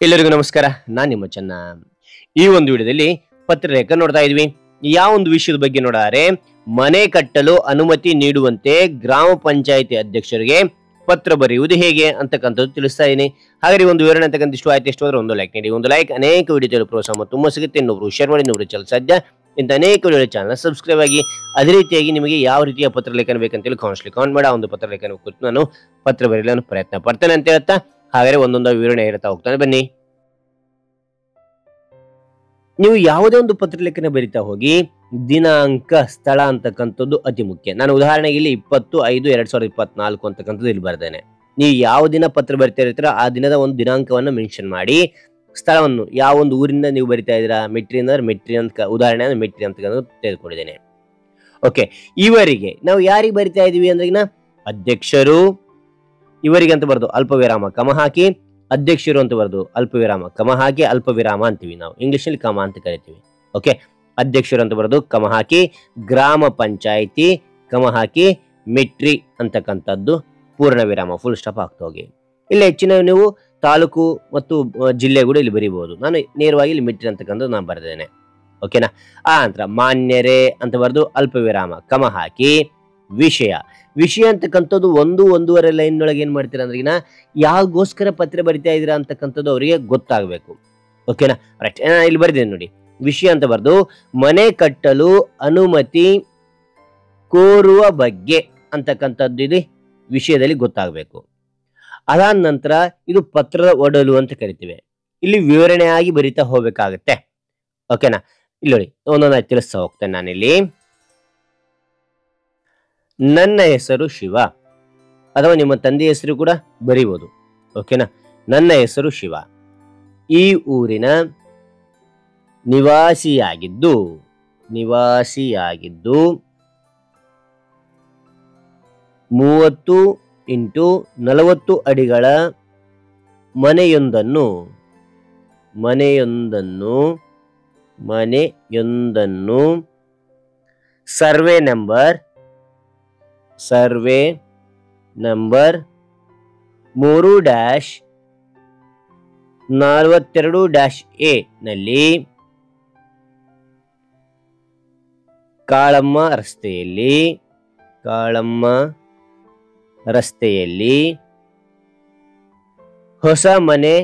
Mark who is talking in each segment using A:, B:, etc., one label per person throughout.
A: ಎಲ್ಲರಿಗೂ ನಮಸ್ಕಾರ. ನಾನು ನಿಮ್ಮ ಚೆನ್ನ. ಈ ಒಂದು ವಿಡಿಯೋದಲ್ಲಿ ಪತ್ರಲೇಖ ನೋಡ್ತಾ ಇದ್ವಿ. ಯಾವ ಒಂದು ವಿಷಯದ ಬಗ್ಗೆ ನೋಡಾರೆ, ಮನೆ ಕಟ್ಟಲು ಅನುಮತಿ ನೀಡುವಂತೆ ಗ್ರಾಮ ಪಂಚಾಯಿತಿ ಅಧ್ಯಕ್ಷರಿಗೆ ಪತ್ರ ಬರೆಯುವುದು ಹೇಗೆ ಅಂತಕ್ಕಂಥದ್ದು ತಿಳಿಸ್ತಾ ಇದೀನಿ. ಹಾಗೆ ಒಂದು ವಿವರಣೆ ಅಂತಕ್ಕಂಥ ಇಷ್ಟ ಆಯ್ತು, ಇಷ್ಟ ಒಂದು ಲೈಕ್ ನೀಡಿ. ಒಂದು ಲೈಕ್ ಅನೇಕ ವಿಡಿಯೋ ಪ್ರೋತ್ಸಾಹ ತುಂಬ ಸಿಗುತ್ತೆ. ಇನ್ನೊಬ್ರು ಶೇರ್ ಮಾಡಿ, ಇನ್ನೊಬ್ರು ಚಲ ಸಾಧ್ಯ. ಇಂಥ ಅನೇಕ ವಿಡಿಯೋ ಚಾನಲ್ ಸಬ್ಸ್ಕ್ರೈಬ್ ಆಗಿ. ಅದೇ ರೀತಿಯಾಗಿ ನಿಮಗೆ ಯಾವ ರೀತಿಯ ಪತ್ರಲೇಖನ ಬೇಕಂತೇಳಿ ಕಾಮೆಂಟ್ ಮಾಡಿ. ಆ ಒಂದು ಪತ್ರಲೇಖನ ಕುರಿತು ನಾನು ಪತ್ರ ಬರೆಯಲು ಪ್ರಯತ್ನ ಪಡ್ತೇನೆ ಅಂತ ಹೇಳ್ತಾ, ಹಾಗಾದ್ರೆ ಒಂದೊಂದು ವಿವರಣೆ ಹೇಳ್ತಾ ಹೋಗ್ತಾನೆ ಬನ್ನಿ. ನೀವು ಯಾವುದೇ ಒಂದು ಪತ್ರಲೇಖನ ಬರಿತಾ ಹೋಗಿ ದಿನಾಂಕ, ಸ್ಥಳ ಅಂತಕ್ಕಂಥದ್ದು ಅತಿ ಮುಖ್ಯ. ನಾನು ಉದಾಹರಣೆಗೆ ಇಲ್ಲಿ 20-5-2024 ಅಂತಕ್ಕಂಥದ್ದು ಇಲ್ಲಿ ಬರ್ದೇನೆ. ನೀವು ಯಾವ ದಿನ ಪತ್ರ ಬರಿತಾ ಇರ್ತೀರ ಆ ದಿನದ ಒಂದು ದಿನಾಂಕವನ್ನು ಮೆನ್ಷನ್ ಮಾಡಿ, ಸ್ಥಳವನ್ನು ಯಾವ ಒಂದು ಊರಿಂದ ನೀವು ಬರಿತಾ ಇದ್ದೀರಾ, ಮೆಟ್ರಿ ಅಂದ್ರೆ ಮೆಟ್ರಿ ಅಂತ ಉದಾಹರಣೆ ಅಂದ್ರೆ ಮೆಟ್ರಿ ಅಂತಕ್ಕಂಥದ್ದು ತೆಗೆದುಕೊಂಡಿದ್ದೇನೆ. ಓಕೆ, ಇವರಿಗೆ ನಾವು ಯಾರಿಗೆ ಬರಿತಾ ಇದೀವಿ ಅಂದ್ರೆ ಅಧ್ಯಕ್ಷರು, ಇವರಿಗೆ ಅಂತ ಬರ್ದು ಅಲ್ಪ ವಿರಾಮ ಕಮ ಹಾಕಿ, ಅಧ್ಯಕ್ಷರು ಅಂತ ಬರ್ದು ಅಲ್ಪ ವಿರಾಮ ಕಮ ಹಾಕಿ, ಅಲ್ಪ ವಿರಾಮ ಅಂತೀವಿ ನಾವು ಇಂಗ್ಲಿಷ್ ನಲ್ಲಿ ಕಮ ಅಂತ ಕರಿತೀವಿ. ಓಕೆ, ಅಧ್ಯಕ್ಷರು ಅಂತ ಬರ್ದು ಕಮ ಹಾಕಿ, ಗ್ರಾಮ ಪಂಚಾಯಿತಿ ಕಮ ಹಾಕಿ, ಮೆಟ್ರಿ ಅಂತಕ್ಕಂಥದ್ದು ಪೂರ್ಣ ವಿರಾಮ ಫುಲ್ ಸ್ಟಾಪ್ ಆಗ್ತಾ ಹೋಗಿ. ಇಲ್ಲಿ ಹೆಚ್ಚಿನ ನೀವು ತಾಲೂಕು ಮತ್ತು ಜಿಲ್ಲೆ ಕೂಡ ಇಲ್ಲಿ ಬರೀಬಹುದು. ನಾನು ನೇರವಾಗಿ ಇಲ್ಲಿ ಮೆಟ್ರಿ ಅಂತಕ್ಕಂಥದ್ದು ನಾನು ಬರೆದೇನೆ. ಓಕೆನಾ. ಆ ನಂತರ ಮಾನ್ಯರೇ ಅಂತ ಬರ್ದು ಅಲ್ಪ ವಿರಾಮ ಕಮ ಹಾಕಿ, ವಿಷಯ ಅಂತಕ್ಕಂಥದ್ದು 1-1.5 ಲೈನ್ ಒಳಗೆ ಏನ್ ಮಾಡ್ತೀರಾ ಅಂದ್ರೆ ಯಾಗೋಸ್ಕರ ಪತ್ರ ಬರಿತಾ ಇದೀರಾ ಅಂತಕ್ಕಂಥದ್ದು ಅವರಿಗೆ ಗೊತ್ತಾಗಬೇಕು. ಓಕೆನಾ, ರೈಟ್. ಇಲ್ಲಿ ಬರೆದೇನೆ ನೋಡಿ, ವಿಷಯ ಅಂತ ಬರ್ದು ಮನೆ ಕಟ್ಟಲು ಅನುಮತಿ ಕೋರುವ ಬಗ್ಗೆ ಅಂತಕ್ಕಂಥದ್ದು ಇದು ವಿಷಯದಲ್ಲಿ ಗೊತ್ತಾಗಬೇಕು. ಅದಾದ ನಂತರ ಇದು ಪತ್ರದ ಒಡಲು ಅಂತ ಕರಿತೀವಿ. ಇಲ್ಲಿ ವಿವರಣೆಯಾಗಿ ಬರಿತಾ ಹೋಗ್ಬೇಕಾಗತ್ತೆ. ಓಕೆನಾ. ಇಲ್ಲಿ ನೋಡಿ ಒಂದೊಂದಾಗಿ ತಿಳಿಸ್ತಾ ಹೋಗ್ತೇನೆ ನಾನಿಲ್ಲಿ. ನನ್ನ ಹೆಸರು ಶಿವ, ಅಥವಾ ನಿಮ್ಮ ತಂದೆ ಹೆಸರು ಕೂಡ ಬರೀಬಹುದು. ಓಕೆನಾ. ನನ್ನ ಹೆಸರು ಶಿವ, ಈ ಊರಿನ ನಿವಾಸಿಯಾಗಿದ್ದು 30x40 ಅಡಿಗಳ ಮನೆಯೊಂದನ್ನು ಸರ್ವೆ ನಂಬರ್ 3-42-A ನಲ್ಲಿ ಕಾಳಮ್ಮ ರಸ್ತೆಯಲ್ಲಿ ಹೊಸ ಮನೆ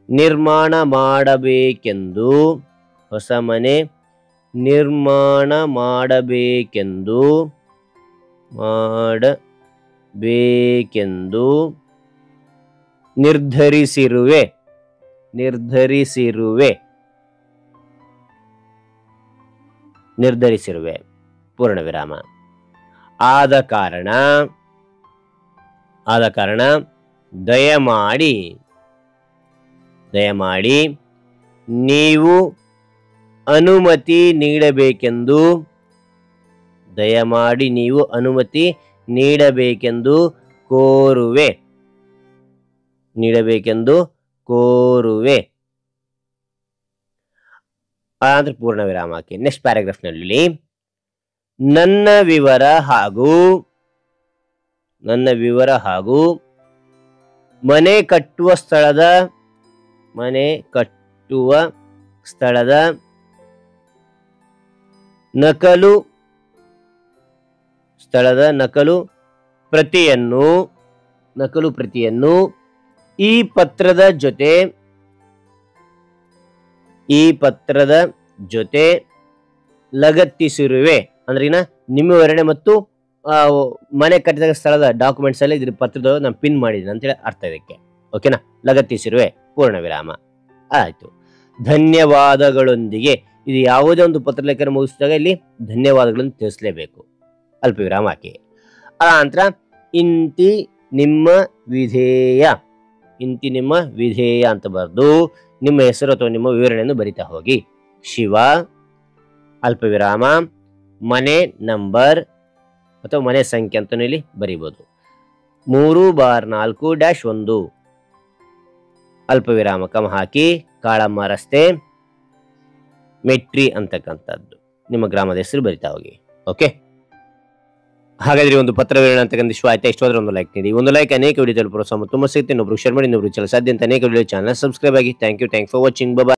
A: ನಿರ್ಮಾಣ ಮಾಡಬೇಕೆಂದು ನಿರ್ಧರಿಸಿರುವೆ ಪೂರ್ಣ ವಿರಾಮ. ಆದ ಕಾರಣ ದಯಮಾಡಿ ನೀವು ಅನುಮತಿ ನೀಡಬೇಕೆಂದು ಕೋರುವೆ. ಆದ್ರೆ ಪೂರ್ಣ ವಿರಾಮ ಹಾಕಿ. ನೆಕ್ಸ್ಟ್ ಪ್ಯಾರಾಗ್ರಾಫ್ ನಲ್ಲಿ ನನ್ನ ವಿವರ ಹಾಗೂ ಮನೆ ಕಟ್ಟುವ ಸ್ಥಳದ ನಕಲು ಪ್ರತಿಯನ್ನು ಈ ಪತ್ರದ ಜೊತೆ ಲಗತ್ತಿಸಿರುವೆ. ಅಂದ್ರೆ ನಿಮ್ಮ ವಿವರಣೆ ಮತ್ತು ಮನೆ ಕಟ್ಟಿದ ಸ್ಥಳದ ಡಾಕ್ಯುಮೆಂಟ್ಸ್ ಅಲ್ಲಿ ಇದ್ರ ಪತ್ರದ ನಾನು ಪಿನ್ ಮಾಡಿದ್ದೀನಿ ಅಂತೇಳಿ ಅರ್ಥ ಇದಕ್ಕೆ. ಓಕೆನಾ. ಲಗತ್ತಿಸಿರುವೆ ಪೂರ್ಣ ವಿರಾಮ ಆಯ್ತು. ಧನ್ಯವಾದಗಳೊಂದಿಗೆ, ಇದು ಯಾವುದೇ ಒಂದು ಪತ್ರಲೇಖನ ಮುಗಿಸಿದಾಗ ಇಲ್ಲಿ ಧನ್ಯವಾದಗಳನ್ನು ತಿಳಿಸಲೇಬೇಕು. ಅಲ್ಪ ವಿರಾಮ ಹಾಕಿ. ಆ ನಂತರ ಇಂತಿ ನಿಮ್ಮ ವಿಧೇಯ ಅಂತ ಬರೆದು ನಿಮ್ಮ ಹೆಸರು ಅಥವಾ ನಿಮ್ಮ ವಿವರಣೆಯನ್ನು ಬರಿತಾ ಹೋಗಿ. ಶಿವ ಅಲ್ಪ ವಿರಾಮ ಮನೆ ನಂಬರ್ ಅಥವಾ ಮನೆ ಸಂಖ್ಯೆ ಅಂತ ಇಲ್ಲಿ ಬರೀಬಹುದು. 3/4-1 ಅಲ್ಪ ವಿರಾಮ ಕಮ ಹಾಕಿ, ಕಾಳಮ್ಮ ರಸ್ತೆ ಮೆಟ್ರಿ ಅಂತಕ್ಕಂಥದ್ದು ನಿಮ್ಮ ಗ್ರಾಮದ ಹೆಸರು ಬರಿತಾ ಹೋಗಿ. ಓಕೆ, ಹಾಗಾದ್ರೆ ಒಂದು ಪತ್ರ ಬರೆಯೋಣ ಅಂತಕ್ಕಂಥ ವಿಷಯ ಆಯ್ತಾ? ಇಷ್ಟವಾದ್ರೆ ಒಂದು ಲೈಕ್ ನೀಡಿ. ಒಂದು ಲೈಕ್ ಅನೇಕ ವಿಡಿಯೋ ಪ್ರೋತ್ಸಾಹ ತುಂಬ ಸಿಗುತ್ತೆ. ಇನ್ನೊಬ್ರು ಶೇರ್ ಮಾಡಿ, ಇನ್ನೊಬ್ರು ಚಲ ಸಾಧ್ಯ ಅಂತ ಅನೇಕ ವಿಡಿಯೋ ಚಾನಲ್ ಸಬ್ಸ್ಕ್ರೈಬ್ ಆಗಿ. Thank you for watching. Bye.